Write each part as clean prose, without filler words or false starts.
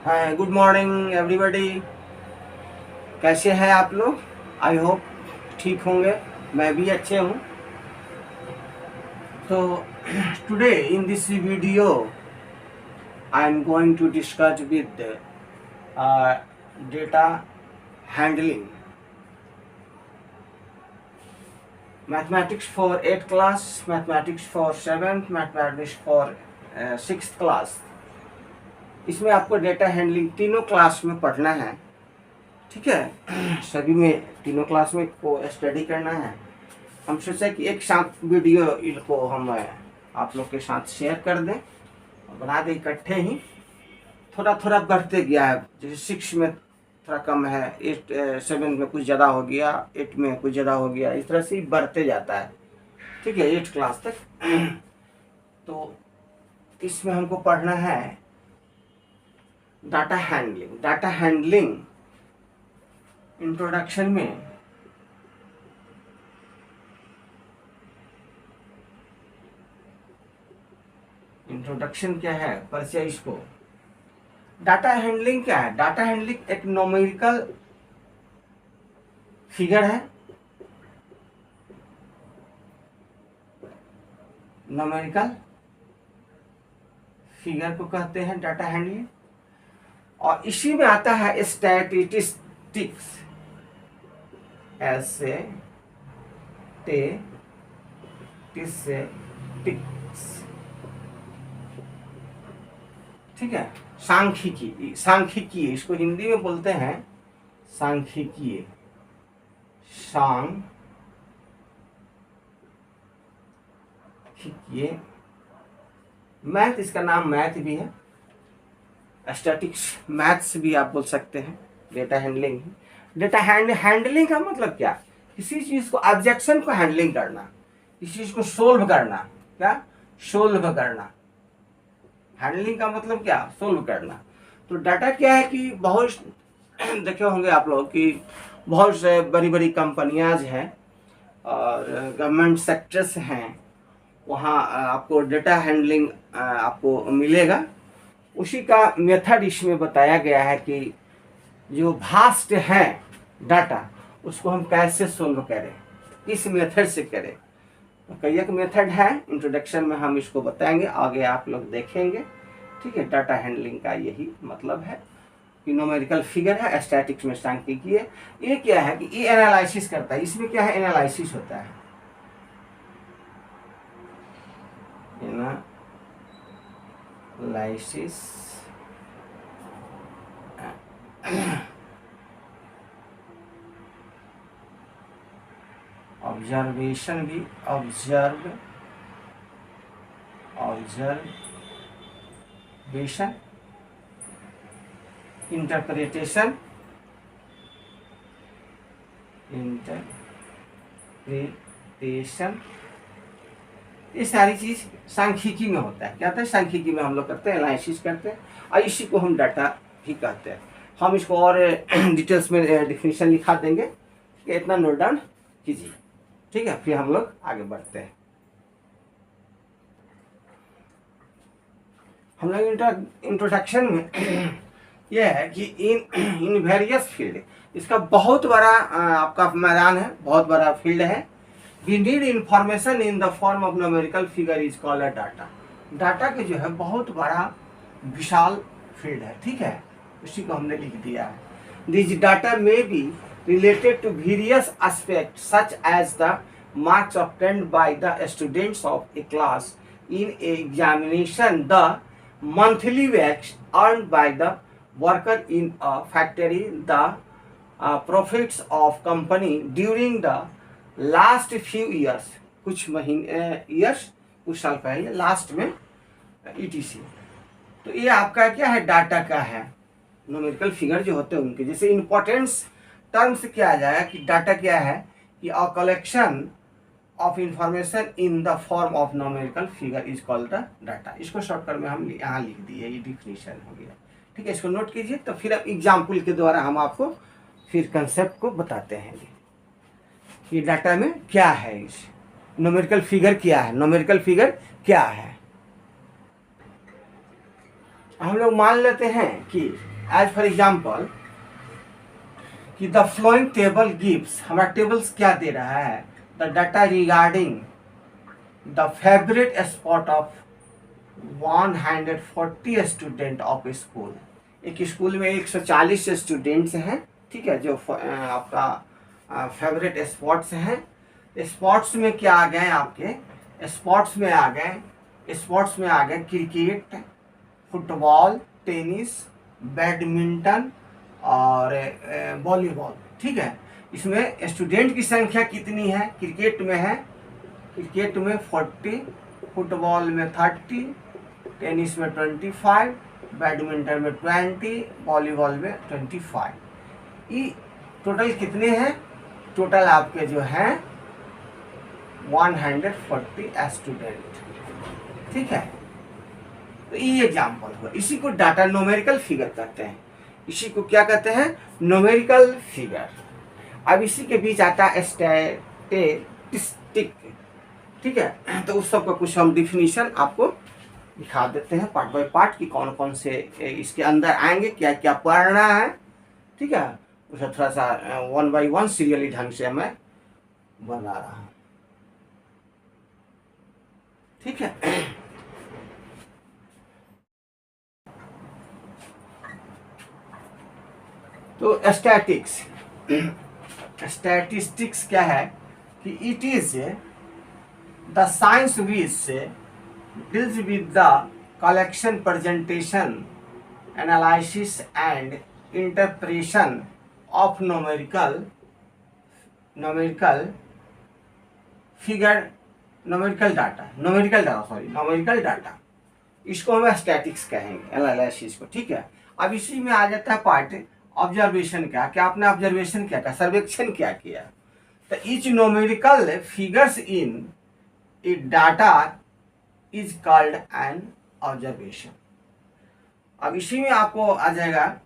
हाय, good morning everybody. कैसे हैं आप लोग? आई होप ठीक होंगे। मैं भी अच्छे हूँ। तो today in this video I am going to discuss with data handling, mathematics for 8th class, mathematics for 7th, mathematics for 6th class. इसमें आपको डेटा हैंडलिंग तीनों क्लास में पढ़ना है, ठीक है। सभी में तीनों क्लास में को स्टडी करना है। हम सोचा कि एक साथ वीडियो इनको हम आप लोग के साथ शेयर कर दें और बना दें इकट्ठे ही। थोड़ा थोड़ा बढ़ते गया है, जैसे 6 में थोड़ा कम है, 8 7 में कुछ ज़्यादा हो गया, 8 में कुछ ज़्यादा हो गया, इस तरह से ही बढ़ते जाता है, ठीक है, 8 क्लास तक। तो इसमें हमको पढ़ना है data handling. Data handling introduction में इंट्रोडक्शन क्या है, परिचय। इसको डाटा हैंडलिंग क्या है? डाटा हैंडलिंग एक न्यूमेरिकल फिगर है। न्यूमेरिकल फिगर को कहते हैं डाटा हैंडलिंग, और इसी में आता है स्टैटिस्टिक्स। ऐसे ठीक है। सांख्यिकी, सांख्यिकीय इसको हिंदी में बोलते हैं सांख्यिकीय। सांख्यिकीय मैथ, इसका नाम मैथ भी है, स्टैटिक्स मैथ्स भी आप बोल सकते हैं। डेटा हैंडलिंग, डेटा हैंडलिंग का मतलब क्या? किसी चीज को, ऑब्जेक्शन को हैंडलिंग करना, किसी चीज को सोल्व करना। क्या? सोल्व करना। हैंडलिंग का मतलब क्या? सोल्व करना। तो डाटा क्या है कि बहुत देखे होंगे आप लोग कि बहुत से बड़ी बड़ी कंपनियां हैं और गवर्नमेंट सेक्टर्स हैं, वहाँ आपको डेटा हैंडलिंग आपको मिलेगा। उसी का मेथड इसमें बताया गया है कि जो भास्ट है डाटा, उसको हम कैसे सोल्व करें, किस मेथड से करें। तो कई एक मेथड है, इंट्रोडक्शन में हम इसको बताएंगे, आगे आप लोग देखेंगे, ठीक है। डाटा हैंडलिंग का यही मतलब है कि न्यूमेरिकल फिगर है, स्टैटिक्स में सांख्यिकीय है। ये क्या है कि ये एनालिसिस करता है। इसमें क्या है? एनालिसिस होता है। एनालिसिस ऑब्जर्वेशन भी, ऑब्जर्वेशन, इंटरप्रिटेशन, ये सारी चीज सांख्यिकी में होता है। क्या होता है? सांख्यिकी में हम लोग करते हैं, एनालिसिस करते हैं, और इसी को हम डाटा भी कहते हैं। हम इसको और डिटेल्स में डिफिनीशन लिखा देंगे, इतना नोट डाउन कीजिए, ठीक है। फिर हम लोग आगे बढ़ते हैं। हम लोग इंट्रोडक्शन में यह है कि इन वेरियस फील्ड, इसका बहुत बड़ा आपका मैदान है, बहुत बड़ा फील्ड है। We need information in the form of numerical figure is called a data. Data के जो है बहुत बड़ा विशाल फील्ड है, ठीक है, उसी को हमने लिख दिया है। दिस डाटा में B related to various aspects such as the marks obtained by the students of a class in a examination, the monthly wage earned by the worker in a factory, the profits of company during the last few years, कुछ महीने years, कुछ साल पहले, last में etc। तो ये आपका क्या है? डाटा का है। न्यूमेरिकल फिगर जो होते हैं उनके जैसे इंपॉर्टेंस टर्म्स क्या आ जाएगा कि डाटा क्या है कि a collection of information in the form of numerical figure is called the data. इसको शॉर्टकट में हम यहाँ लिख दिए, ये डिफिनीशन हो गया, ठीक है। इसको नोट कीजिए, तो फिर अब एग्जाम्पल के द्वारा हम आपको फिर कंसेप्ट को बताते हैं कि डाटा में क्या है, इस न्यूमेरिकल फिगर क्या है, न्यूमेरिकल फिगर क्या है। हम लोग मान लेते हैं कि एज फॉर एग्जाम्पल कि द फ्लोइंग टेबल गिव्स, हमारा टेबल्स क्या दे रहा है, the data regarding the favourite spot of 140 student of school. एक स्कूल में 140 स्टूडेंट्स हैं, ठीक है, जो आपका फेवरेट स्पॉट्स हैं। स्पॉट्स में क्या आ गए आपके, स्पॉट्स में आ गए क्रिकेट, फुटबॉल, टेनिस, बैडमिंटन और वॉलीबॉल, ठीक है। इसमें स्टूडेंट की संख्या कितनी है, क्रिकेट में 40, फुटबॉल में 30, टेनिस में 25, बैडमिंटन में 20, वॉलीबॉल में 25। ये टोटल कितने हैं, टोटल आपके जो हैं 140 स्टूडेंट, ठीक है। तो ये एग्जाम्पल हुआ, इसी को डाटा न्यूमेरिकल फिगर कहते हैं, इसी को क्या कहते हैं, न्यूमेरिकल फिगर। अब इसी के बीच आता है स्टैटिस्टिक, ठीक है। तो उस सब का कुछ हम डिफिनीशन आपको दिखा देते हैं पार्ट बाय पार्ट कि कौन कौन से इसके अंदर आएंगे, क्या क्या पढ़ना है, ठीक है। उसे थोड़ा सा 1 by 1 सीरियली ढंग से मैं बना रहा हूँ, ठीक है। तो स्टैटिस्टिक्स क्या है कि it is the science which deals with the collection, presentation, analysis and interpretation of numerical data, इसको हम स्टैटिक्स कहेंगे, एनालिसिस को, ठीक है। अब इसी में आ जाता है पार्ट ऑब्जर्वेशन का, क्या आपने ऑब्जर्वेशन क्या, सर्वेक्षण क्या किया। तो each numerical figures in A data is called an observation. अब इसी में आपको आ जाएगा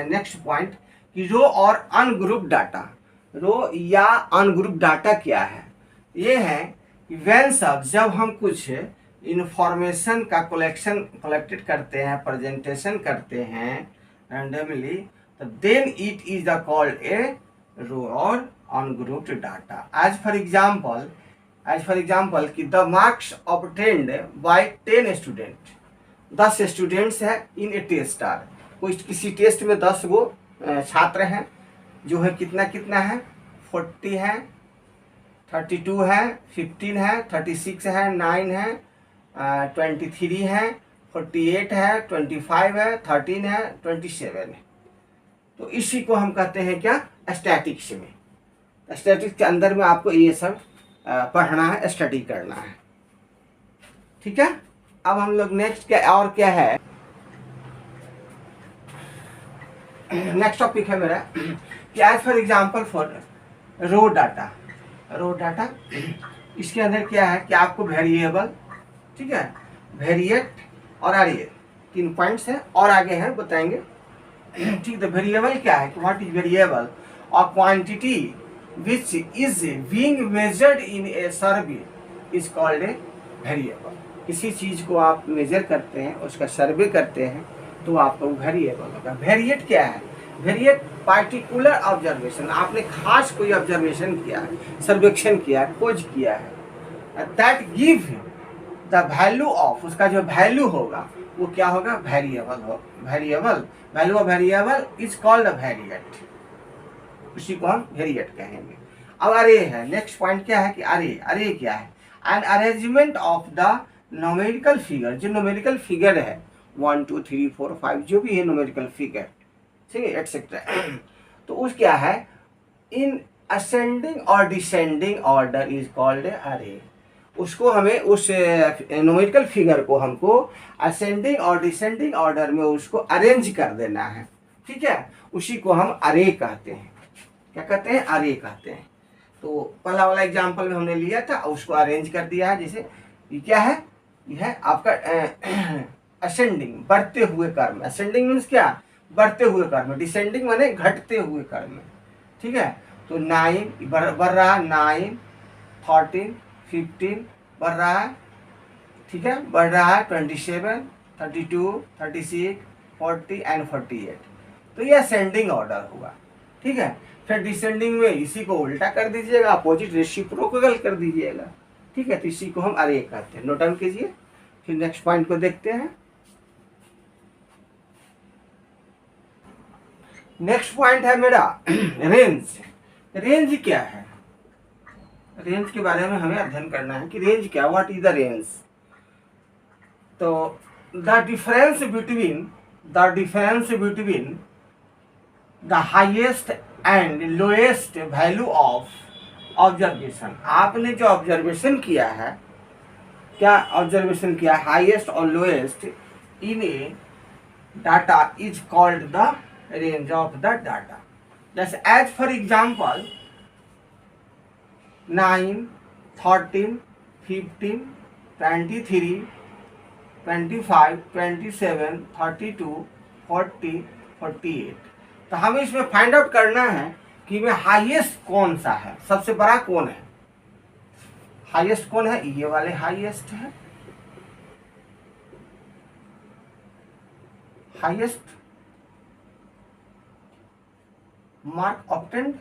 नेक्स्ट पॉइंट कि रो और अनग्रुप डाटा। रो या अनग्रुप डाटा क्या है, ये है कि व्हेन जब हम कुछ इंफॉर्मेशन का कलेक्टेड करते हैं, प्रेजेंटेशन करते हैं रैंडमली, तो then it is the called a raw और ungrouped data. As for example कि the marks obtained by 10 student, 10 students हैं इन ए टेस्ट आर, कोई किसी टेस्ट में 10 गो छात्र हैं, जो है कितना है, 40 है, 32 है, 15 है, 36 है, 9 है, 23 है, 48 है, 25 है, 13 है, 27 है। तो इसी को हम कहते हैं क्या, स्टैटिक्स में। स्टैटिक्स के अंदर में आपको ये सब पढ़ना है, स्टडी करना है, ठीक है। अब हम लोग नेक्स्ट क्या और क्या है, नेक्स्ट टॉपिक है मेरा कि as for example for raw data, इसके अंदर क्या है कि आपको वेरिएबल, ठीक है, वेरिएट और अरे 3 पॉइंट्स हैं और आगे हैं बताएंगे, ठीक है। वेरिएबल क्या है, व्हाट इज वेरिएबल, और quantity which is being measured in A survey is called a variable. किसी चीज को आप मेजर करते हैं, उसका सर्वे करते हैं, तो आपको वेरिएबल होगा। वेरिएट क्या है, वेरिएट पार्टिकुलर ऑब्जर्वेशन, आपने खास कोई ऑब्जर्वेशन किया है, सर्वेक्षण किया है, खोज किया है, that give the value of, उसका जो वैल्यू होगा वो क्या होगा, वेरिएबल हो, value of variable is called variate, उसी को हम वेरिएट कहेंगे। अब अरे है, नेक्स्ट पॉइंट क्या है कि अरे क्या है, an arrangement of the numerical figure, जो न्यूमेरिकल फिगर है 1 2 3 4 5 जो भी है न्यूमेरिकल फिगर, ठीक है, एटसेट्रा, तो उस क्या है, इन असेंडिंग और डिसेंडिंग ऑर्डर इज कॉल्ड अरे। उसको हमें उस न्यूमेरिकल फिगर को हमको असेंडिंग और डिसेंडिंग ऑर्डर में उसको अरेंज कर देना है, ठीक है, उसी को हम अरे कहते हैं। क्या कहते हैं, अरे कहते हैं। तो पहला वाला एग्जांपल में हमने लिया था, उसको अरेंज कर दिया है, जैसे ये क्या है, ये है आपका असेंडिंग, बढ़ते हुए क्रम। असेंडिंग मीन्स क्या, बढ़ते हुए क्रम, डिसेंडिंग माने घटते हुए क्रम, ठीक है। तो 9 बढ़ रहा, 9 13 15 बढ़ रहा है, ठीक है, बढ़ रहा है 27 32 36 40 एंड 48, तो ये असेंडिंग ऑर्डर हुआ। ठीक है, फिर डिसेंडिंग में इसी को उल्टा कर दीजिएगा, अपोजिट रेसिप्रोकल कर दीजिएगा। ठीक है, तो इसी को हम अरे कहते हैं। नोट डाउन कीजिए। फिर नेक्स्ट पॉइंट को देखते हैं। नेक्स्ट पॉइंट है मेरा रेंज। रेंज क्या है? रेंज के बारे में हमें अध्ययन करना है कि रेंज क्या, व्हाट इज द रेंज। तो the difference between the highest and lowest value of observation. आपने जो ऑब्जर्वेशन किया है, क्या ऑब्जर्वेशन किया, हाईएस्ट और lowest in A data is called the range of the data. जैसे एज फॉर एग्जाम्पल 9, 13, 15, 23, 25, 27, 32, 40, 48। तो हमें इसमें फाइंड आउट करना है कि में हाईएस्ट कौन सा है, सबसे बड़ा कौन है। हाईएस्ट कौन है? ये वाले हाईएस्ट है। Highest mark obtained.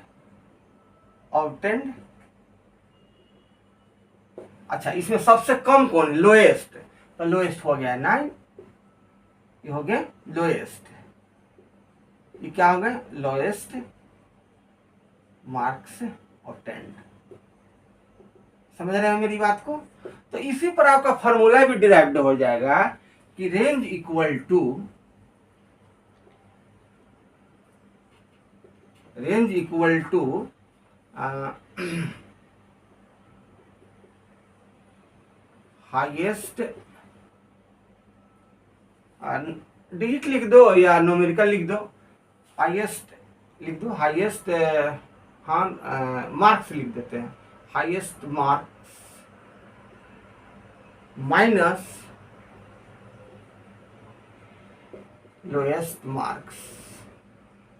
अच्छा, इसमें सबसे कम कौन है? लोएस्ट। तो लोएस्ट हो गया 9, ये हो गया लोएस्ट। ये क्या हो गया? Lowest marks obtained. समझ रहे हैं मेरी बात को? तो इसी पर आपका फॉर्मूला भी डिराइव्ड हो जाएगा कि range equal to highest, digit लिख दो या न्यूमेरिकल लिख दो, हाईएस्ट लिख दो, हाईएस्ट हाँ मार्क्स लिख देते हैं, highest marks minus lowest marks.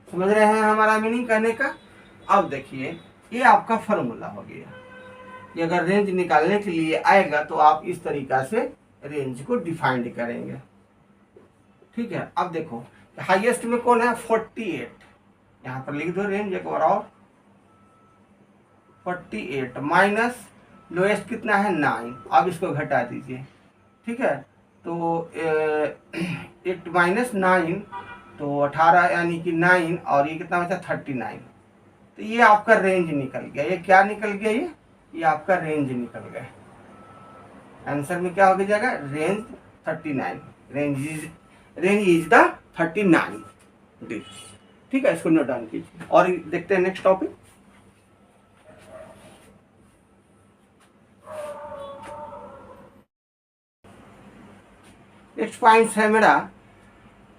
समझ रहे हैं हमारा मीनिंग कहने का? अब देखिए, ये आपका फॉर्मूला हो गया। ये अगर रेंज निकालने के लिए आएगा तो आप इस तरीका से रेंज को डिफाइंड करेंगे। ठीक है, अब देखो हाईएस्ट में कौन है? 48। यहाँ पर लिख दो रेंज एक बार और, 48 माइनस लोएस्ट कितना है? 9। अब इसको घटा दीजिए। ठीक है, तो 8 माइनस 9 तो 18, यानी कि 9, और ये कितना बचा? 39। तो ये आपका रेंज निकल गया। ये क्या निकल गया? ये आपका रेंज निकल गया। आंसर में क्या हो जाएगा? Range 39। Range is the 39 degree. ठीक है, इसको नोट डाउन कीजिए और देखते हैं नेक्स्ट टॉपिक। नेक्स्ट पॉइंट है मेरा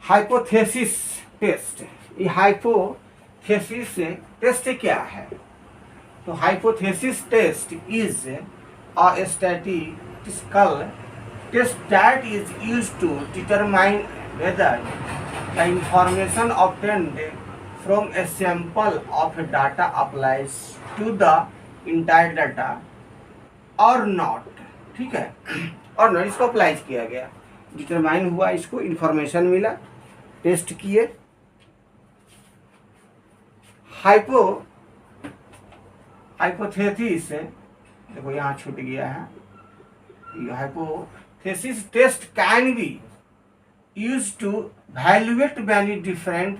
हाइपोथेसिस टेस्ट। ये हाइपोथेसिस टेस्ट क्या है? तो hypothesis test is a statistical test that is used to determine whether the information obtained from a sample of data applies to the entire data और not. ठीक है, और नॉट इसको apply किया गया, डिटरमाइन हुआ, इसको इंफॉर्मेशन मिला, टेस्ट किए। हाइपोथेसिस देखो यहाँ छूट गया है। Hypothesis test can be use to valuate many different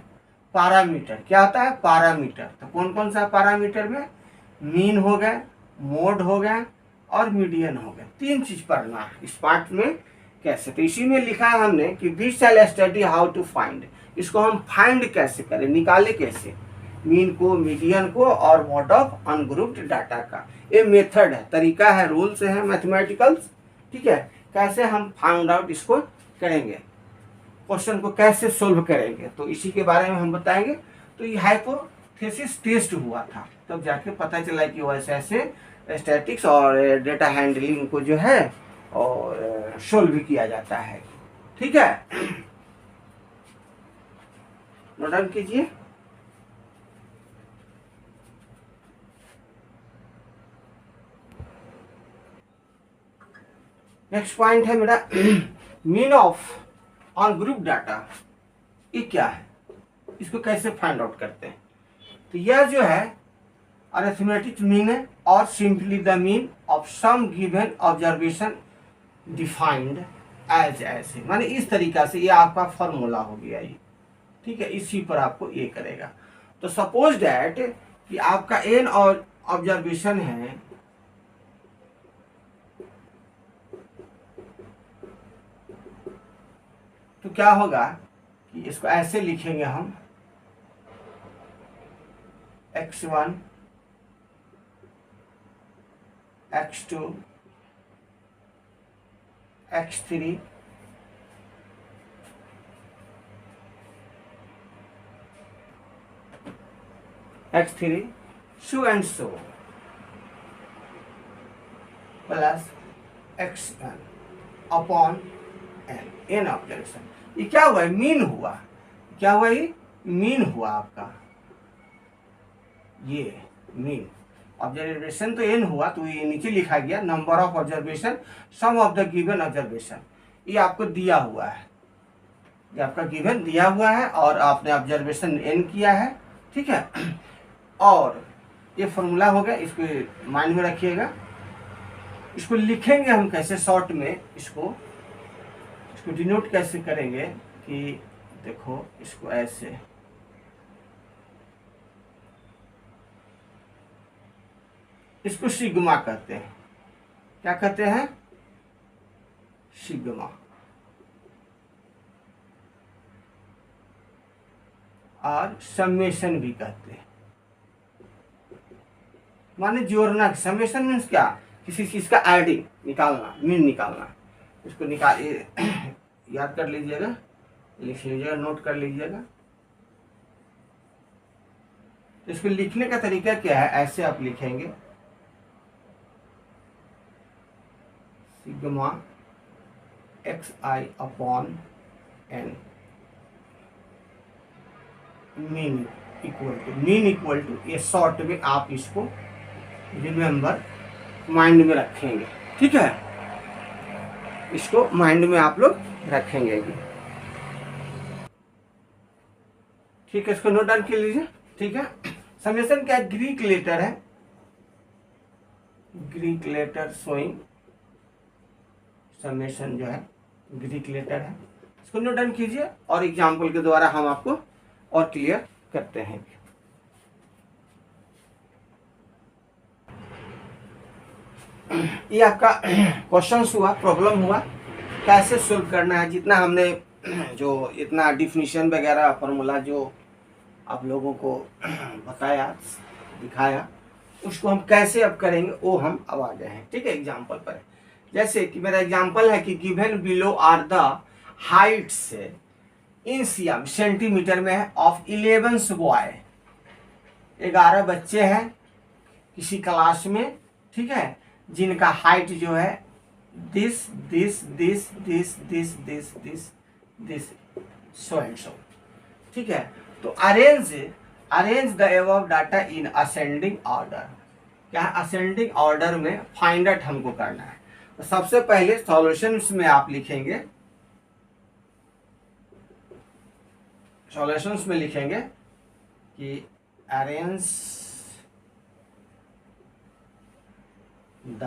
parameter. क्या होता है? पैरामीटर। तो कौन कौन सा पैरामीटर में? मीन हो गए, मोड हो गए और मीडियन हो गए। 3 चीज पढ़ना है इस पार्ट में। कैसे? तो इसी में लिखा है हमने कि we shall study how to find. इसको हम फाइंड कैसे करें, निकाले कैसे? मीन को, मीडियन को और मोड ऑफ अनग्रुप्ड डाटा का। ये मेथड है, तरीका है, रूल्स है मैथमेटिकल्स। ठीक है, कैसे हम फाइंड आउट इसको करेंगे, क्वेश्चन को कैसे सोल्व करेंगे, तो इसी के बारे में हम बताएंगे। तो ये हाइपोथेसिस टेस्ट हुआ था, तब जाके पता चला कि वैसे ऐसे स्टैटिक्स और डेटा हैंडलिंग को जो है और सोल्व किया जाता है। ठीक है, नोट डाउन कीजिए। नेक्स्ट पॉइंट है मेरा mean of on group data. ये क्या है, इसको कैसे फाइंड आउट करते हैं। तो यह जो है अरिथमेटिक मीन है और simply the mean of some given observation defined as ऐसे, माने इस तरीका से ये आपका फॉर्मूला हो गया ये, ठीक है। इसी पर आपको ये करेगा। तो सपोज डैट कि आपका एन और ऑब्जर्वेशन है, तो क्या होगा कि इसको ऐसे लिखेंगे हम x1 x2 x3 x3 so and so plus xn upon n observation. ये क्या हुआ, मीन हुआ, क्या हुआ, ये मीन हुआ आपका, ये मीन ऑब्जर्वेशन तो एन हुआ, तो ये नीचे लिखा गया number of observation some of the given observation. ये आपको दिया हुआ है, ये आपका गिवन दिया हुआ है और आपने ऑब्जर्वेशन एन किया है, ठीक है। और ये फॉर्मूला हो गया, इसको माइंड में रखिएगा। इसको लिखेंगे हम कैसे शॉर्ट में, इसको डिनोट कैसे करेंगे कि देखो इसको ऐसे, इसको सिग्मा कहते हैं। क्या कहते हैं, सिग्मा। और समेशन भी कहते हैं, माने जोड़ना। समेशन मीन्स क्या, किसी चीज का एडिंग निकालना, मीन निकालना। इसको निकाल याद कर लीजिएगा, लिख लीजिएगा, नोट कर लीजिएगा। तो इसको लिखने का तरीका क्या है, ऐसे आप लिखेंगे sigma xi upon n mean equal to ये शॉर्ट में आप इसको रिमेंबर माइंड में रखेंगे, ठीक है। इसको माइंड में आप लोग रखेंगे, ठीक है। इसको नोट डाउन कर लीजिए, ठीक है। समेशन क्या ग्रीक लेटर है, ग्रीक लेटर शोइंग, समेशन जो है ग्रीक लेटर है। इसको नोट डाउन कीजिए और एग्जाम्पल के द्वारा हम आपको और क्लियर करते हैं। ये आपका क्वेश्चन हुआ, प्रॉब्लम हुआ, कैसे सोल्व करना है। जितना हमने जो इतना डिफिनीशन वगैरह फॉर्मूला जो आप लोगों को बताया, दिखाया, उसको हम कैसे अब करेंगे वो हम अब आ गए हैं, ठीक है। एग्जाम्पल पर जैसे कि मेरा एग्जाम्पल है कि given below are the heights in CM, centimetre में है, ऑफ 11 बॉय, 11 बच्चे हैं किसी क्लास में, ठीक है, जिनका हाइट जो है this this this this this this this this so and so, ठीक है। तो arrange the above data in ascending order. क्या असेंडिंग ऑर्डर में फाइंड आउट हमको करना है। तो सबसे पहले सॉल्यूशंस में आप लिखेंगे, सॉल्यूशंस में लिखेंगे कि अरेंज द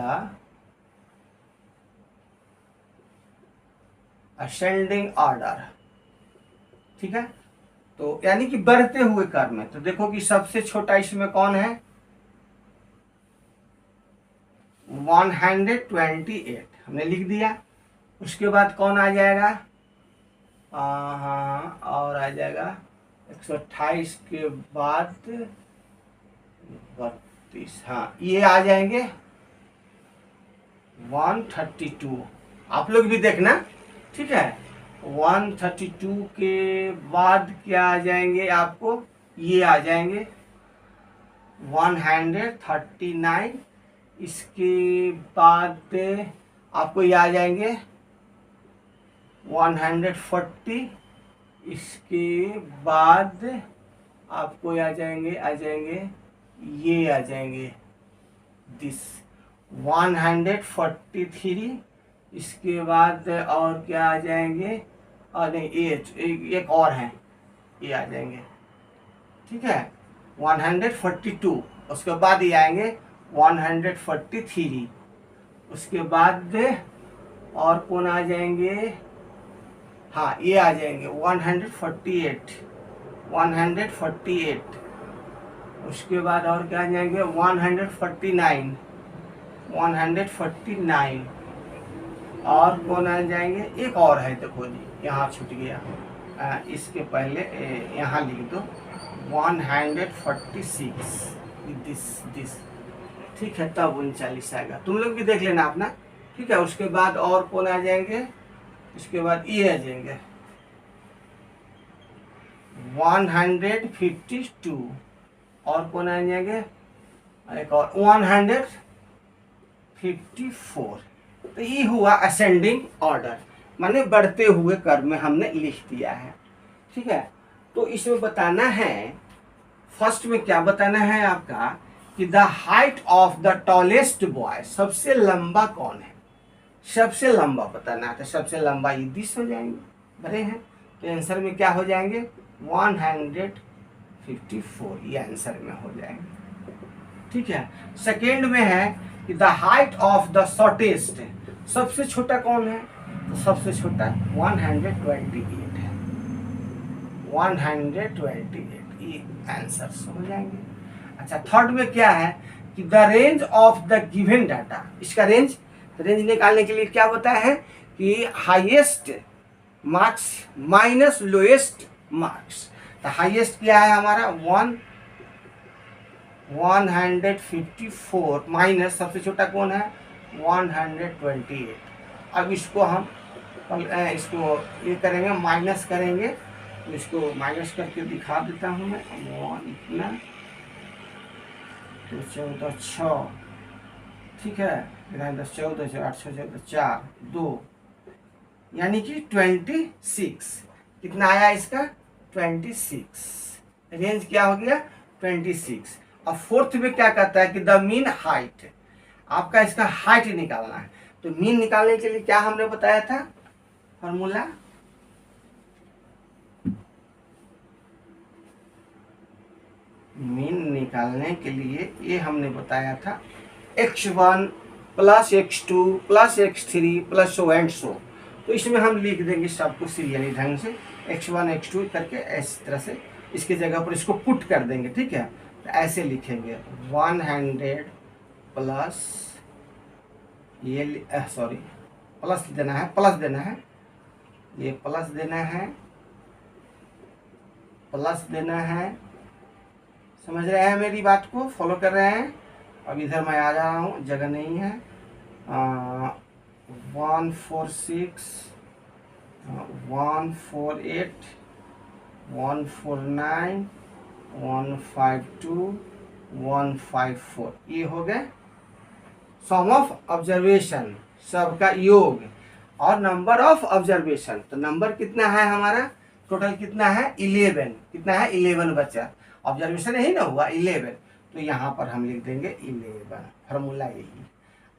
असेंडिंग ऑर्डर, ठीक है। तो यानी कि बढ़ते हुए क्रम में। तो देखो कि सबसे छोटा इसमें कौन है, 128 हमने लिख दिया। उसके बाद कौन आ जाएगा, हाँ और आ जाएगा 128 के बाद 32, हाँ ये आ जाएंगे 132। आप लोग भी देखना, ठीक है। 132 के बाद क्या आ जाएंगे आपको, ये आ जाएंगे 139। इसके बाद आपको ये आ जाएंगे 140। इसके बाद आपको ये आ जाएंगे ये आ जाएंगे दिस 143। इसके बाद और क्या आ जाएंगे, और नहीं एक और है ये आ जाएंगे, ठीक है। 142, उसके बाद ये आएंगे 143, उसके बाद और कौन आ जाएंगे, हाँ ये आ जाएंगे 148, 148, उसके बाद और क्या आ जाएंगे 149, 149, और कौन आ जाएंगे, एक और है देखो जी, यहाँ छूट गया, इसके पहले यहाँ लिख दो 146, दिस, ठीक है, तब 39 आएगा, तुम लोग भी देख लेना अपना, ठीक है। उसके बाद और कौन आ जाएंगे, उसके बाद ये आ जाएंगे 152, और कौन आ जाएंगे, एक और 154। तो ये हुआ असेंडिंग ऑर्डर, माने बढ़ते हुए क्रम में हमने लिख दिया है, ठीक है। तो इसमें बताना है, फर्स्ट में क्या बताना है आपका कि the height of the tallest boy, सबसे लंबा कौन है, सबसे लंबा बताना है। तो सबसे लंबा ये 20 हो जाएंगे, बड़े हैं, तो आंसर में क्या हो जाएंगे 154, ये आंसर में हो जाएंगे, ठीक है। सेकेंड में है कि the height of the shortest, सबसे छोटा कौन है, तो सबसे छोटा 128 है, 128, ये आंसर हो जाएंगे। अच्छा, थर्ड में क्या है कि the range of the given data, इसका रेंज निकालने के लिए क्या बताया है कि highest marks minus lowest marks. तो हाईएस्ट क्या है हमारा 154 माइनस सबसे छोटा कौन है 128। अब इसको हम इसको ये करेंगे, माइनस करेंगे, तो इसको माइनस करके दिखा देता हूँ मैं, 1 इतना, तो 14 6, ठीक है, 10 14 8 6 14 4 2, यानी कि 26, कितना आया इसका 26, रेंज क्या हो गया 26। अब फोर्थ में क्या कहता है कि द मीन हाइट, आपका इसका हाइट निकालना है। तो मीन निकालने के लिए क्या हमने बताया था फॉर्मूला, मीन निकालने के लिए ये हमने बताया था x1 plus x2 plus x3 plus so and so. तो इसमें हम लिख देंगे सबको सीरियली ढंग से, x1 x2 करके इस तरह से इसके जगह पर इसको पुट कर देंगे, ठीक है। तो ऐसे लिखेंगे 100 प्लस ये सॉरी प्लस देना है, प्लस देना है, ये प्लस देना है, प्लस देना है, समझ रहे हैं मेरी बात को, फॉलो कर रहे हैं। अब इधर मैं आ जा रहा हूँ, जगह नहीं है, 146 148 149 152 154, ये हो गए सम ऑफ ऑब्जर्वेशन, सबका योग, और नंबर ऑफ ऑब्जर्वेशन। तो नंबर कितना है हमारा, टोटल कितना है 11, कितना है 11 बचा, ऑब्जर्वेशन यही ना हुआ 11, तो यहाँ पर हम लिख देंगे 11, फार्मूला यही।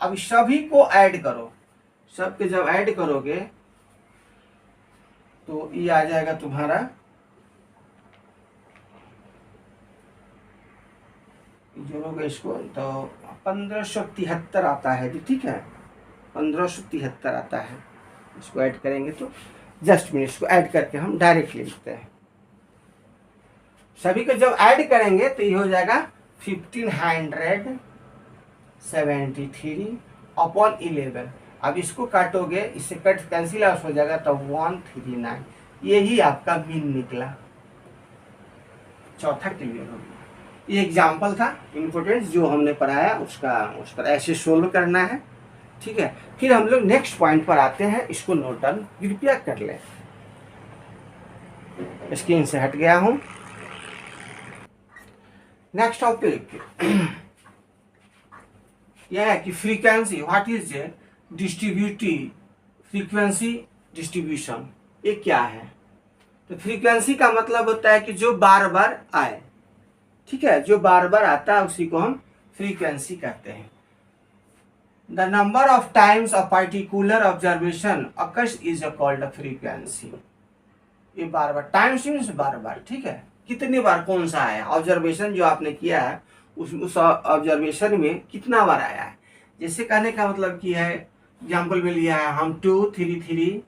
अब सभी को ऐड करो, सबके जब ऐड करोगे तो ये आ जाएगा तुम्हारा, जोड़ोगे इसको तो 1573 आता है जी, ठीक है, 1573 आता है। इसको ऐड करेंगे तो जस्ट मिनट, इसको ऐड करके हम डायरेक्टली लिखते हैं, सभी को जब ऐड करेंगे तो ये हो जाएगा 1573 अपॉन 11। अब इसको काटोगे, इससे कट कैंसिल आउट हो जाएगा तो 139, यही आपका मीन निकला, चौथा क्लियर हो गया। ये एग्जाम्पल था इम्पोर्टेंट जो हमने पढ़ाया, उसका ऐसे सोल्व करना है, ठीक है। फिर हम लोग नेक्स्ट पॉइंट पर आते हैं, इसको नोट डाउन कृपया कर लें। स्क्रीन से हट गया हूं। नेक्स्ट टॉपिक यह है कि frequency, what is distributive frequency distribution, ये क्या है। तो फ्रीक्वेंसी का मतलब होता है कि जो बार बार आए, ठीक है, जो बार बार आता है उसी को हम फ्रीक्वेंसी कहते हैं। The number of times a particular observation occurs is called frequency, ये बार बार, टाइम्स मीन्स बार बार, ठीक है। कितनी बार कौन सा आया, ऑब्जर्वेशन जो आपने किया है उस ऑब्जर्वेशन में कितना बार आया है। जैसे कहने का मतलब कि है, एग्जाम्पल में लिया है हम 2 3 3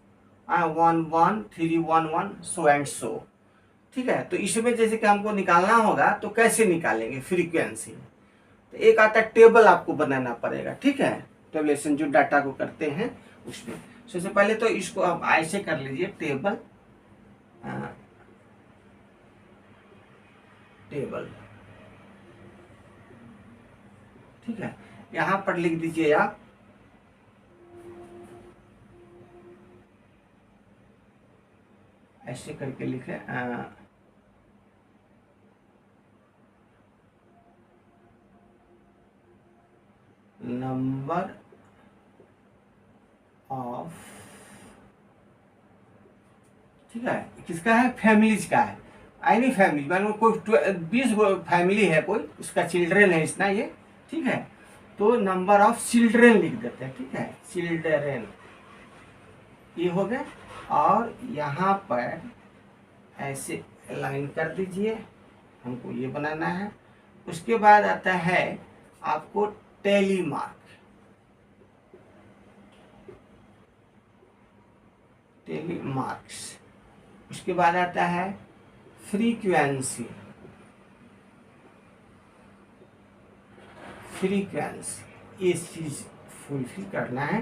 1 1 3 1 1 सो एंड सो, ठीक है। तो इसमें जैसे कि हमको निकालना होगा तो कैसे निकालेंगे फ्रीक्वेंसी, तो एक आता है टेबल आपको बनाना पड़ेगा, ठीक है। टेबलेशन जो डाटा को करते हैं उसमें सबसे पहले तो इसको आप ऐसे कर लीजिए, टेबल टेबल, ठीक है। यहां पर लिख दीजिए आप ऐसे करके लिखे नंबर ऑफ, ठीक है, किसका है, फैमिलीज का है, एनी फैमिली, मान लो कोई 20 फैमिली है, कोई उसका चिल्ड्रेन है इतना ये, ठीक है। तो नंबर ऑफ चिल्ड्रेन लिख देते हैं, ठीक है, चिल्ड्रेन, ये हो गया। और यहाँ पर ऐसे लाइन कर दीजिए, हमको ये बनाना है। उसके बाद आता है आपको टेली मार्क, टेली मार्क्स। उसके बाद आता है फ्रीक्वेंसी, फ्रीक्वेंसी, ये चीज फुलफिल करना है।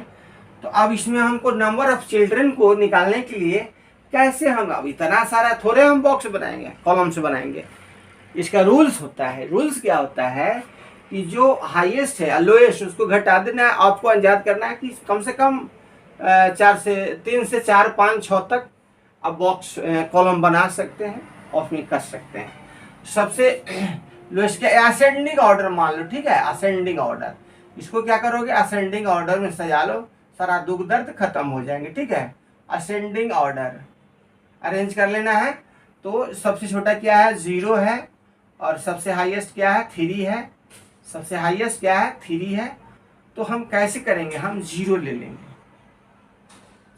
तो अब इसमें हमको नंबर ऑफ चिल्ड्रन को निकालने के लिए कैसे, हम अब इतना सारा थोड़े हम बॉक्स बनाएंगे, कॉलम से बनाएंगे। इसका रूल्स होता है, रूल्स क्या होता है कि जो हाईएस्ट है लोएस्ट उसको घटा देना है, आपको अंदाज करना है कि कम से कम 3 से 4 5 6 तक आप बॉक्स कॉलम बना सकते हैं और उसमें कर सकते हैं। सबसे लोएस्ट के असेंडिंग ऑर्डर मान लो, ठीक है, असेंडिंग ऑर्डर, इसको क्या करोगे, असेंडिंग ऑर्डर में सजा लो, सारा दुख दर्द खत्म हो जाएंगे, ठीक है। असेंडिंग ऑर्डर अरेंज कर लेना है। तो सबसे छोटा क्या है, 0 है, और सबसे हाईएस्ट क्या है, 3 है, सबसे हाईएस्ट क्या है, 3 है। तो हम कैसे करेंगे, हम 0 ले लेंगे।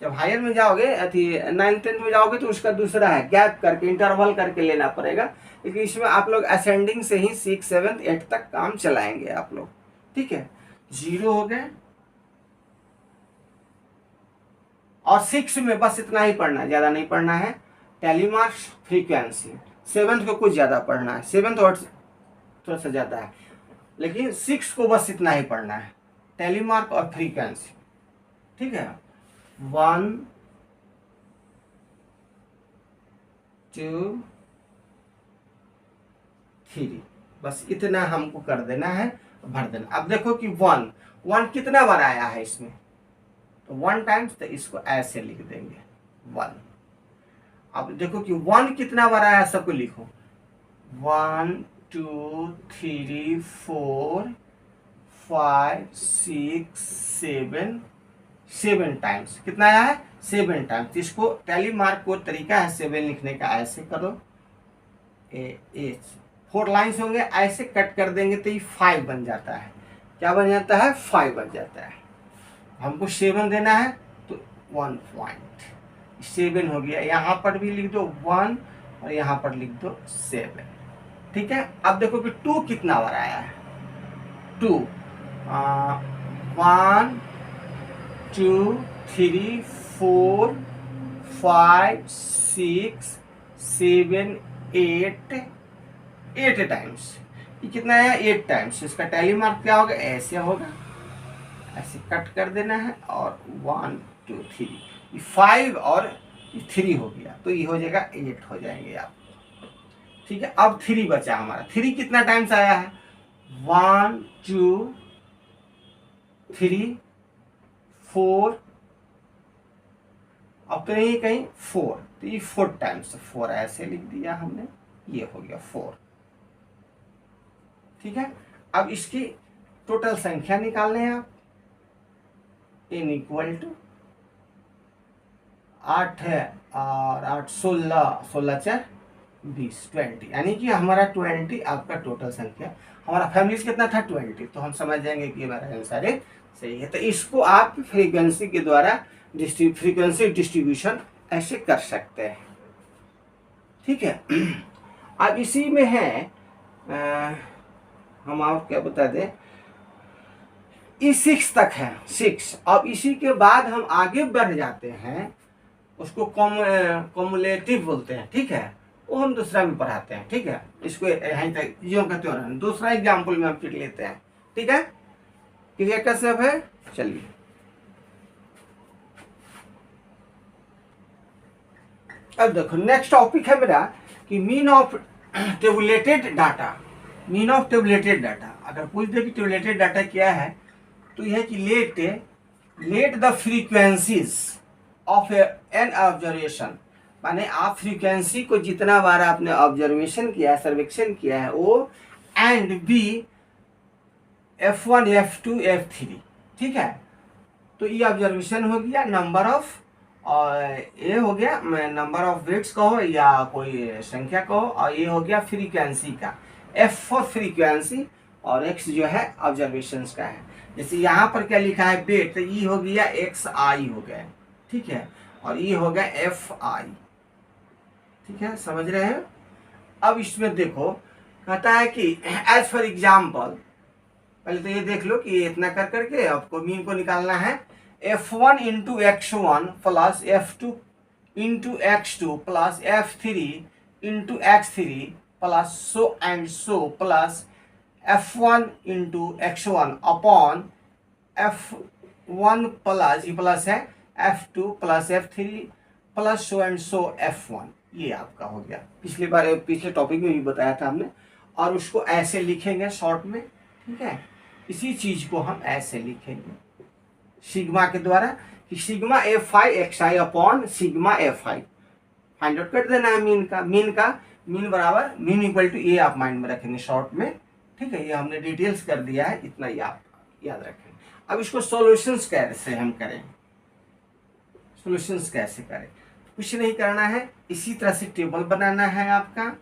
जब हायर में जाओगे, अथी 9th 10th में जाओगे तो उसका दूसरा है, गैप करके इंटरवल करके लेना पड़ेगा, लेकिन इसमें आप लोग असेंडिंग से ही 6 7 8 तक काम चलाएंगे आप लोग, ठीक है। 0 हो गए, और 6 में बस इतना ही पढ़ना है, ज्यादा नहीं पढ़ना है। टेली मार्क्स, फ्रीक्वेंसी, 7th को कुछ ज्यादा पढ़ना है, 7th और थोड़ा सा ज्यादा है, लेकिन 6 को बस इतना ही पढ़ना है, टेली मार्क और फ्रीक्वेंसी, ठीक है। 1 2 3 बस इतना हमको कर देना है, भर देना। अब देखो कि 1 कितना बार आया है इसमें, तो 1 टाइम्स, तो इसको ऐसे लिख देंगे 1। अब देखो कि 1 कितना बार आया, सबको लिखो, 1 2 3 4 5 6 7 टाइम्स, कितना आया है, 7 टाइम्स। इसको टेली मार्क को तरीका है 7 लिखने का, ऐसे करो, 4 लाइन्स होंगे, ऐसे कट कर देंगे तो ये 5 बन जाता है। क्या बन जाता है, 5 बन जाता है। हमको 7 देना है तो 1.7 हो गया। यहाँ पर भी लिख दो 1 और यहाँ पर लिख दो 7, ठीक है। अब देखो कि 2 कितना बार आया है, 2 1 2 3 4 5 6 7 8 टाइम्स। ये कितना है, 8 टाइम्स। इसका टेली मार्क क्या होगा, ऐसे होगा, ऐसे कट कर देना है, और 1 2 3, 5 और 3 हो गया, तो ये हो जाएगा 8 हो जाएंगे आप, ठीक है। अब 3 बचा हमारा, 3 कितना टाइम्स आया है, 1 2 3 4, अब तो नहीं कहीं 4, तो ये 4 टाइम्स, 4 ऐसे लिख दिया हमने, ये हो गया 4, ठीक है। अब इसकी टोटल संख्या निकालने हैं आप, n इक्वल टू 8 है और 8 16 16 4 20 20, यानी कि हमारा 20 आपका टोटल संख्या। हमारा फैमिलीज कितना था, 20, तो हम समझ जाएंगे कि हमारा आंसर है सही है। तो इसको आप फ्रीक्वेंसी के द्वारा फ्रीक्वेंसी डिस्ट्रीब्यूशन ऐसे कर सकते हैं। ठीक है। अब इसी में है हम आप क्या बता दें, E6 तक है 6। अब इसी के बाद हम आगे बढ़ जाते हैं, उसको कॉमुलेटिव बोलते हैं, ठीक है। वो हम दूसरा में पढ़ाते हैं, ठीक है। इसको यहीं तक यूं का त्यों दूसरा एग्जाम्पल में हम फिर लेते हैं, ठीक है। क्लियर का सब है। चलिए अब देखो नेक्स्ट टॉपिक है मेरा कि mean of tabulated data. Mean of tabulated data अगर पूछ दे कि टेबुलेटेड डाटा क्या है, तो यह कि let the frequencies of N observation, माने आप फ्रीक्वेंसी को जितना बार आपने ऑब्जर्वेशन किया, सर्वेक्षण किया है वो, and B F1 F2 F3, ठीक है। तो ये ऑब्जर्वेशन हो गया नंबर ऑफ, और ये हो गया नंबर ऑफ बिट्स कहो या कोई संख्या कहो, और ये हो गया फ्रीक्वेंसी का, F फॉर फ्रीक्वेंसी और X जो है ऑब्जर्वेशन का है। जैसे यहाँ पर क्या लिखा है बिट, तो ये हो गया XI हो गया, ठीक है, और ये हो गया FI, ठीक है, समझ रहे हैं। अब इसमें देखो कहता है कि एज फॉर एग्जाम्पल, पहले तो ये देख लो कि ये इतना कर करके आपको मीन को निकालना है। F1 into X1 plus F2 into X2 plus F3 into X3 plus so and so plus F1 into X1 upon F1 plus ये प्लस है F2 plus F3 plus so and so F1। ये आपका हो गया, पिछले topic में भी बताया था हमने। और उसको ऐसे लिखेंगे शॉर्ट में, ठीक है। इसी चीज को हम ऐसे लिखेंगे सिग्मा के द्वारा कि sigma F5 XI upon sigma F5 find out कर देना है मीन बराबर मीन इक्वल टू ये आप माइंड में रखेंगे शॉर्ट में, ठीक है। ये हमने डिटेल्स कर दिया है, इतना ही आप याद रखेंगे। अब इसको सॉल्यूशंस कैसे हम करें, सॉल्यूशंस कैसे करें, कुछ नहीं करना है, इसी तरह से टेबल बनाना है आपका।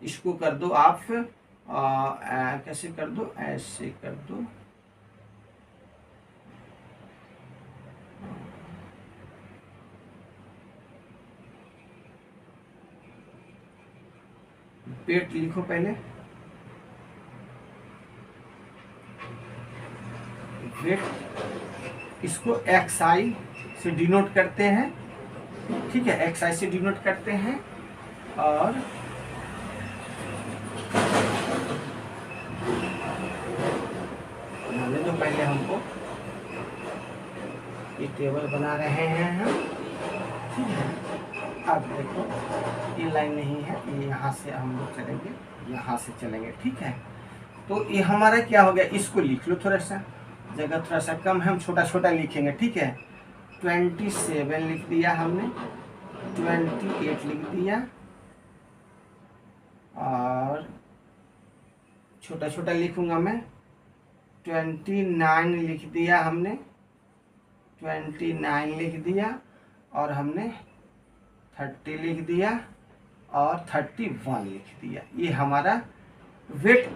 इसको कर दो आप कैसे कर दो, ऐसे कर दो, पेट लिखो पहले, वेट इसको XI से डिनोट करते हैं, ठीक है, XI से डिनोट करते हैं। और तो पहले हमको ये टेबल बना रहे हैं हम, ठीक है। अब देखो ये लाइन नहीं है, ये यहाँ से हम लोग चलेंगे, यहाँ से चलेंगे, ठीक है। तो ये हमारा क्या हो गया, इसको लिख लो, थोड़ा सा जगह थोड़ा सा कम है, हम छोटा छोटा लिखेंगे, ठीक है। 27 लिख दिया हमने, 28 लिख दिया, और छोटा छोटा लिखूंगा मैं, 29 लिख दिया हमने, 29 लिख दिया, और हमने 30 लिख दिया, और 31 लिख दिया। ये हमारा वेट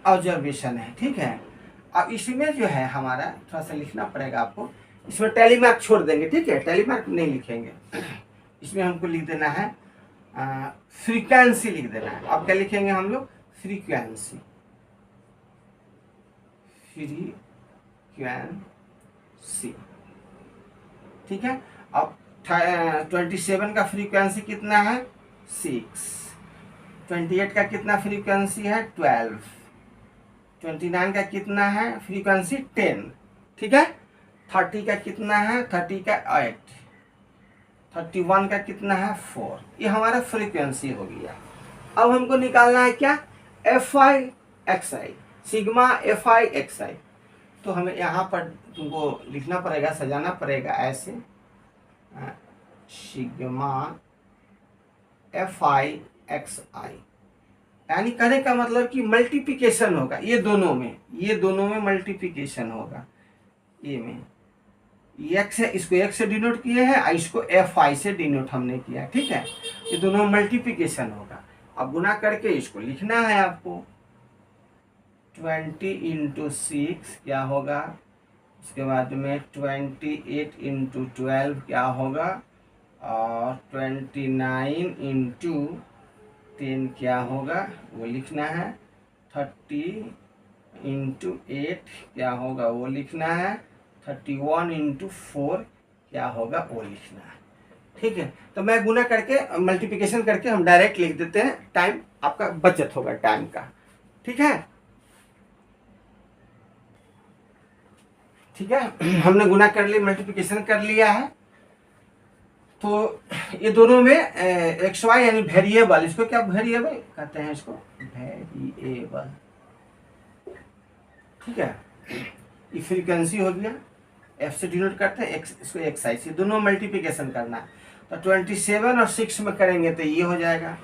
ऑब्जर्वेशन है, ठीक है। अब इसमें जो है हमारा थोड़ा सा लिखना पड़ेगा आपको, इसमें टैली मार्क छोड़ देंगे, ठीक है, टैली मार्क नहीं लिखेंगे। इसमें हमको लिख देना है फ्रीक्वेंसी लिख देना है। अब क्या लिखेंगे हम लोग, फ्रीक्वेंसी, ठीक है। अब 27 का फ्रीक्वेंसी कितना है 6, 28 का कितना फ्रीक्वेंसी है 12, 29 का कितना है फ्रीक्वेंसी 10, ठीक है। 30 का कितना है 30 का 8, 31 का कितना है 4। ये हमारा फ्रीक्वेंसी हो गया। अब हमको निकालना है क्या, FI XI, sigma FI XI। तो हमें यहाँ पर तुमको लिखना पड़ेगा, सजाना पड़ेगा ऐसे, सिग्मा FI XI, यानी कहने का मतलब कि मल्टीप्लिकेशन होगा ये दोनों में मल्टीप्लिकेशन होगा। ये में एक्स है, इसको एक्स से डिनोट किए हैं, इसको FI से डिनोट हमने किया, ठीक है। ये दोनों मल्टीप्लिकेशन होगा। अब गुना करके इसको लिखना है आपको, 20 इंटू 6 क्या होगा, उसके बाद में 28 इंटू 12 क्या होगा, और 29 इंटू 10 क्या होगा वो लिखना है, 30 इंटू 8 क्या होगा वो लिखना है, 31 इंटू 4 क्या होगा वो लिखना है। ठीक है, तो मैं गुना करके मल्टीप्लिकेशन करके हम डायरेक्ट लिख देते हैं, टाइम आपका बचत होगा टाइम का। ठीक है, ठीक है, हमने गुना कर लिया, मल्टीप्लिकेशन कर लिया है। तो ये दोनों में एक्स वाई यानी वेरिएबल, इसको क्या वेरिएबल कहते हैं, इसको वेरिएबल। ठीक है, ये फ्रीक्वेंसी हो गया, एफ से डिनोट करते हैं, एक्स इसको एक्स आई से, दोनों मल्टीप्लिकेशन करना है। तो 27 और 6 में करेंगे तो ये हो जाएगा,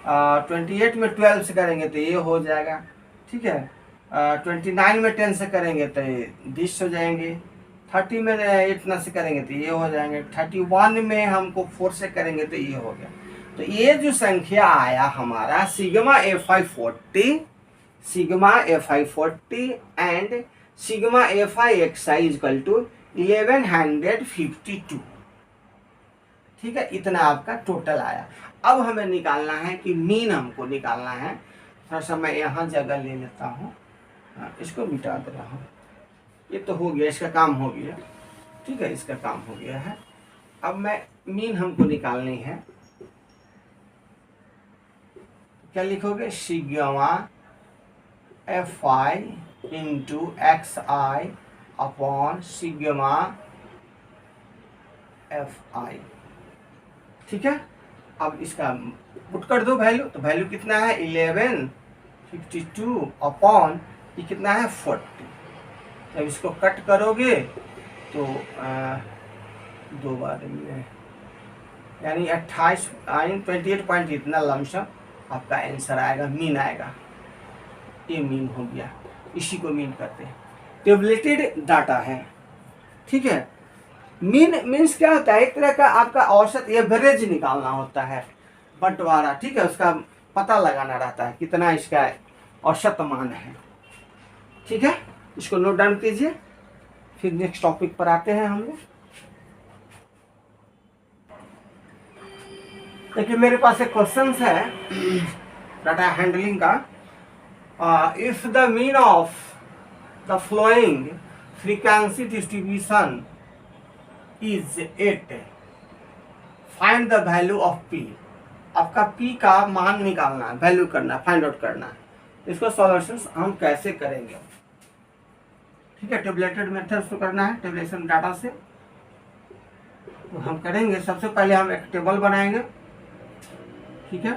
28 में 12 से करेंगे तो ये हो जाएगा। ठीक है, 29 में 10 से करेंगे तो ये 20 हो जाएंगे, 30 में 8 से करेंगे तो ये हो जाएंगे, 31 में हमको 4 से करेंगे तो ये हो गया। तो ये जो संख्या आया हमारा sigma Fi40, sigma Fi40 and sigma Fi equal to 1152। ठीक है, इतना आपका टोटल आया। अब हमें निकालना है कि मीन हमको निकालना है। थोड़ा सा मैं यहाँ जगह ले लेता हूँ, इसको मिटा दे रहा हूँ। ये तो हो गया, इसका काम हो गया। ठीक है, इसका काम हो गया है। अब मैं मीन हमको निकालनी है, क्या लिखोगे, sigma Fi into XI upon sigma Fi। ठीक है, अब इसका पुट कर दो वैल्यू, तो वैल्यू कितना है 1152 अपॉन ये कितना है 40। जब इसको कट करोगे तो 2 बार में यानी 28 पॉइंट इतना लमसम आपका आंसर आएगा, मीन आएगा। ये मीन हो गया, इसी को मीन करते हैं, टेबलेटेड डाटा है। ठीक है, मीन मीन्स क्या होता है, एक तरह का आपका औसत एवरेज निकालना होता है, बंटवारा। ठीक है, उसका पता लगाना रहता है कितना इसका औसत मान है। ठीक है, इसको नोट डाउन कीजिए, फिर नेक्स्ट टॉपिक पर आते हैं हम लोग। देखिए मेरे पास एक क्वेश्चन है डाटा हैंडलिंग का। If the mean of the flowing frequency distribution is 8, find the value of P. आपका पी का मान निकालना है, वैल्यू करना, फाइंड आउट करना है। इसको सॉल्यूशन हम कैसे करेंगे। ठीक है, टेबलेटेड मेथड से करना है, टेबलेशन डाटा से। तो हम करेंगे, सबसे पहले हम एक टेबल बनाएंगे। ठीक है,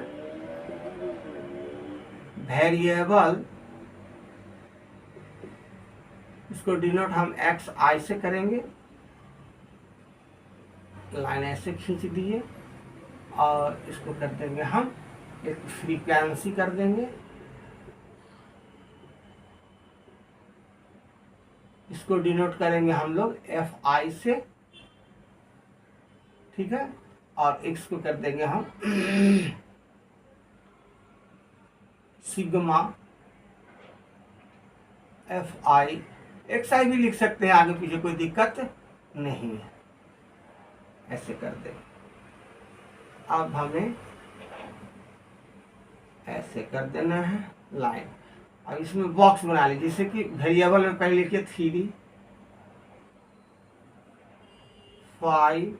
वेरिएबल, इसको डिनोट हम XI से करेंगे, लाइन ऐसे खींच दिए, और इसको कर देंगे हम एक फ्रीक्वेंसी कर देंगे, इसको डिनोट करेंगे हम लोग Fi से। ठीक है, और इसको कर देंगे हम सिग्मा Fi, XI भी लिख सकते हैं, आगे पीछे कोई दिक्कत नहीं है, ऐसे कर देंगे। अब हमें ऐसे कर देना है लाइन, अब इसमें बॉक्स बना लीजिए, जैसे कि वेरिएबल में पहले लिखिए 3, 5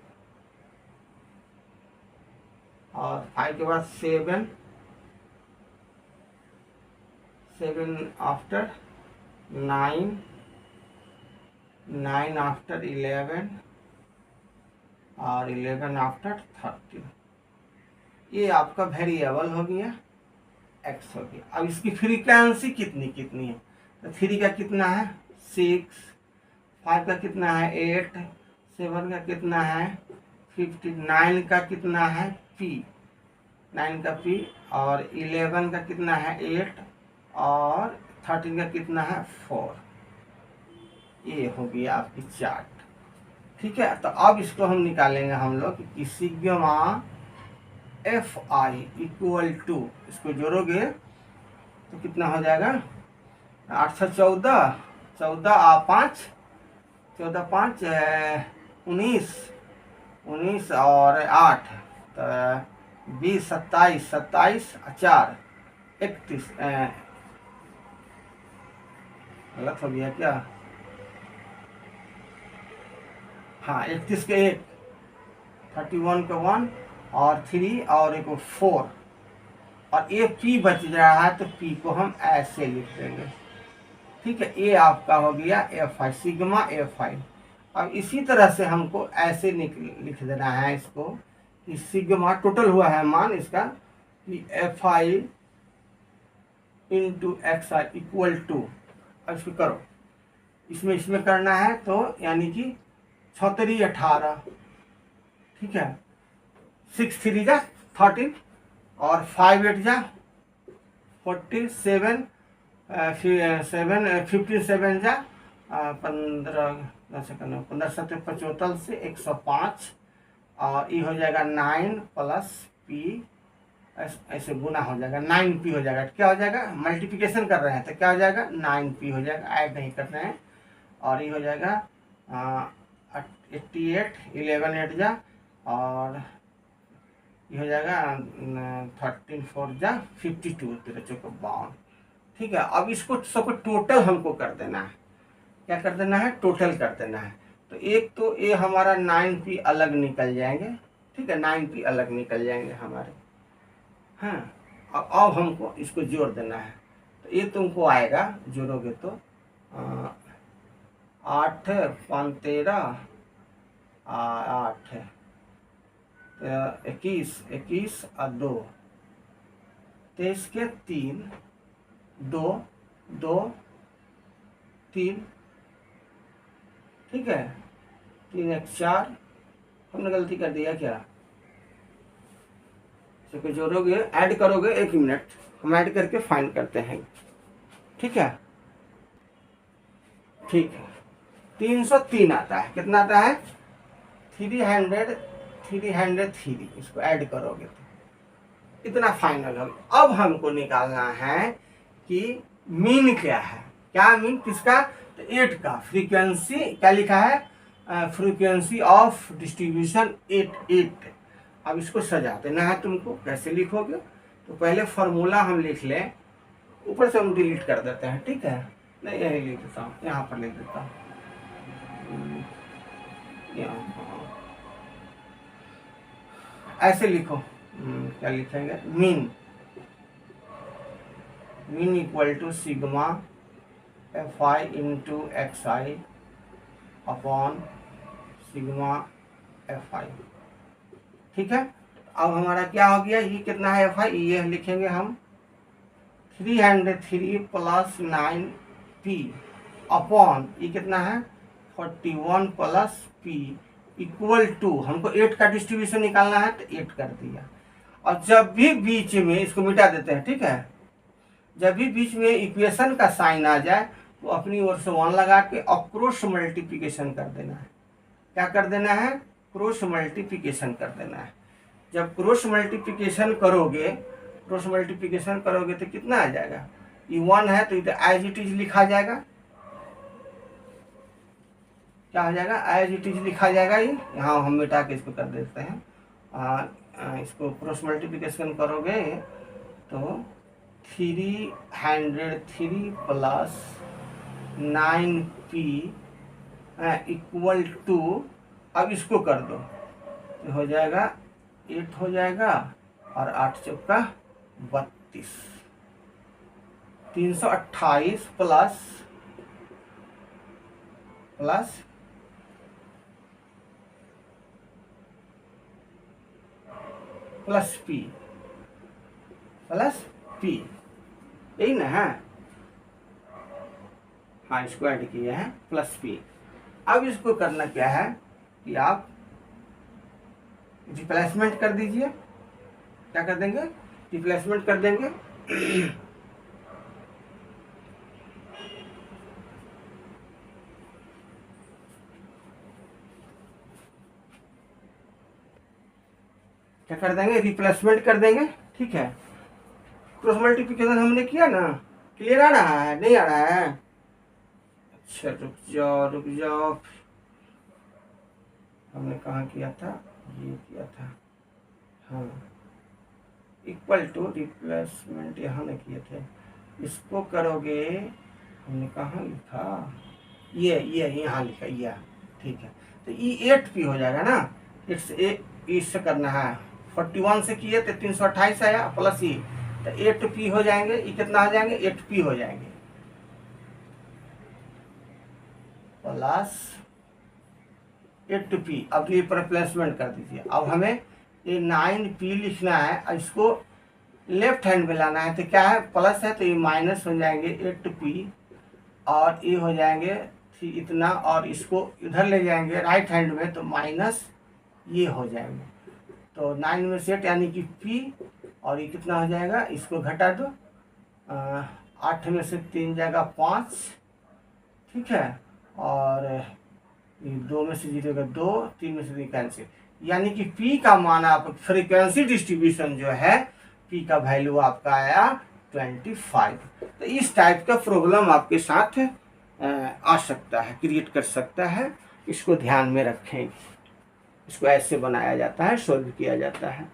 और 5 के बाद 7 आफ्टर 9 आफ्टर 11 और 11 आफ्टर 13। ये आपका वेरिएबल हो गया, एक्स हो गया। अब इसकी फ्रीक्वेंसी कितनी है, तो 3 का कितना है 6, 5 का कितना है 8, 7 का कितना है 59 का कितना है P, 9 का P, और 11 का कितना है 8, और 13 का कितना है 4। ये हो गया आपकी चार्ट। ठीक है, तो अब इसको हम निकालेंगे हम लोग कि सिग्मा Fi इक्वल टू, इसको जोड़ोगे तो कितना हो जाएगा 8 से 14, 14 और 5, 14 5 19 और 8, तो 20 27 27 4 31 गलत हो गया क्या? हाँ 31 के 1, 31 के 1 और 3 और एक 4 और ये पी बच रहा है तो पी को हम ऐसे लिख देंगे। ठीक है, ये आपका हो गया एफ आई, सिग्मा एफ आई। अब इसी तरह से हमको ऐसे लिख देना है इसको कि सिग्मा टोटल हुआ है मान इसका कि F I into X I equal to, अब इसको करो, इसमें करना है तो यानी कि 6 18, ठीक है, 6 3 जा 13 और 5 8 जा 47, 15 7 जा 15 15 7 75 से 105 और ये हो जाएगा 9 प्लस पी, ऐसे गुना हो जाएगा 9p हो जाएगा। क्या हो जाएगा, मल्टीप्लिकेशन कर रहे हैं तो क्या हो जाएगा 9p हो जाएगा, ऐड नहीं कर रहे हैं। और ये हो जाएगा 88 11 8 जा और ये हो जाएगा 13 4 जा 52 तेरह चौक 52। ठीक है, अब इसको सबको टोटल हमको कर देना है। क्या कर देना है, टोटल कर देना है। तो एक तो ये हमारा 9p अलग निकल जाएंगे, ठीक है, 9p अलग निकल जाएंगे हमारे। हाँ, अब हमको इसको जोड़ देना है तो ये तुमको आएगा, जोड़ोगे तो 8 5 13 8 21 21 और 2 23 के 3 2 2 3, ठीक है, 3 1 4। हमने गलती कर दिया क्या, इसको जोड़ोगे ऐड करोगे, 1 मिनट हम ऐड करके फाइंड करते हैं। ठीक है, ठीक है, 303 आता है। कितना आता है, 303। इसको ऐड करोगे तो इतना फाइनल होगा। अब हमको निकालना है कि मीन क्या है। क्या मीन किसका, तो 8 का फ्रीक्वेंसी क्या लिखा है, फ्रीक्वेंसी ऑफ डिस्ट्रीब्यूशन 8। अब इसको सजा देना है तुमको। कैसे लिखोगे, तो पहले फॉर्मूला हम लिख लें, ऊपर से हम डिलीट कर देते हैं। ठीक है, नहीं यही लिख देता हूँ, यहाँ पर लिख देता हूँ, ऐसे लिखो। क्या लिखेंगे, mean equal to sigma F I into X I upon sigma F I. ठीक है, अब हमारा क्या हो गया, ये कितना है एफ आई, ये लिखेंगे हम 303 प्लस 9p अपॉन ये कितना है 41 प्लस p इक्वल टू, हमको 8 का डिस्ट्रीब्यूशन निकालना है तो 8 कर दिया। और जब भी बीच में, इसको मिटा देते हैं, ठीक है, जब भी बीच में इक्वेशन का साइन आ जाए तो अपनी ओर से 1 लगा के और क्रॉस मल्टीप्लिकेशन कर देना है। क्या कर देना है, क्रॉस मल्टीप्लिकेशन कर देना है। जब क्रॉस मल्टीप्लिकेशन करोगे तो कितना आ जाएगा, ये 1 है तो इधर एज इट इज लिखा जाएगा। क्या हो जाएगा, एज इट इज लिखा जाएगा। ये यहाँ हम मिटा के इसको कर देते हैं। इसको क्रॉस मल्टीप्लिकेशन करोगे तो 303 प्लस 9p इक्वल टू, अब इसको कर दो तो हो जाएगा 8 हो जाएगा और 8 चौका 32, 328 प्लस p यही ना है। हाँ, इसको ऐड किया है प्लस p। अब इसको करना क्या है कि आप रिप्लेसमेंट कर दीजिए। क्या कर देंगे, रिप्लेसमेंट कर देंगे। क्या कर देंगे, रिप्लेसमेंट कर देंगे। ठीक है, क्रॉस मल्टीप्लिकेशन हमने किया ना, क्लियर आ रहा है, नहीं आ रहा है, अच्छा रुक जाओ, हमने कहाँ किया था, ये किया था। हाँ, इक्वल टू रिप्लेसमेंट यहाँ न किए थे, इसको करोगे, हमने कहाँ लिखा, ये यहाँ लिखा ये, ठीक है। तो ये 8p हो जाएगा ना, इससे करना है 41 से किए तो 328 आया प्लस ये, तो 8p हो जाएंगे। ये कितना हो जाएंगे, 8p हो जाएंगे प्लस 8p। अब ये रिप्लेसमेंट कर दीजिए। अब हमें ये 9p लिखना है, इसको लेफ्ट हैंड में लाना है, तो क्या है, प्लस है तो ये माइनस हो जाएंगे 8p, और ये हो जाएंगे इतना, और इसको इधर ले जाएंगे राइट हैंड में तो माइनस ये हो जाएंगे। तो 9 में से 8 यानी कि p, और ये कितना हो जाएगा, इसको घटा दो, 8 में से 3 जाएगा 5, ठीक है, और 2 में से 0 का 2, 3 में से 3 कैंसिल, यानी कि p का मान आप फ्रीक्वेंसी डिस्ट्रीब्यूशन जो है p का वैल्यू आपका आया 25। तो इस टाइप का प्रॉब्लम आपके साथ आ सकता है, क्रिएट कर सकता है, इसको ध्यान में रखें। इसको ऐसे बनाया जाता है, सोल्व किया जाता है।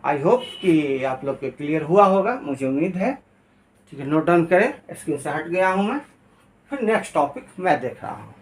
आई होप कि आप लोग के क्लियर हुआ होगा, मुझे उम्मीद है। ठीक है, नोट डाउन करें, स्क्रीन से हट गया हूँ मैं, फिर नेक्स्ट टॉपिक मैं देख रहा हूँ।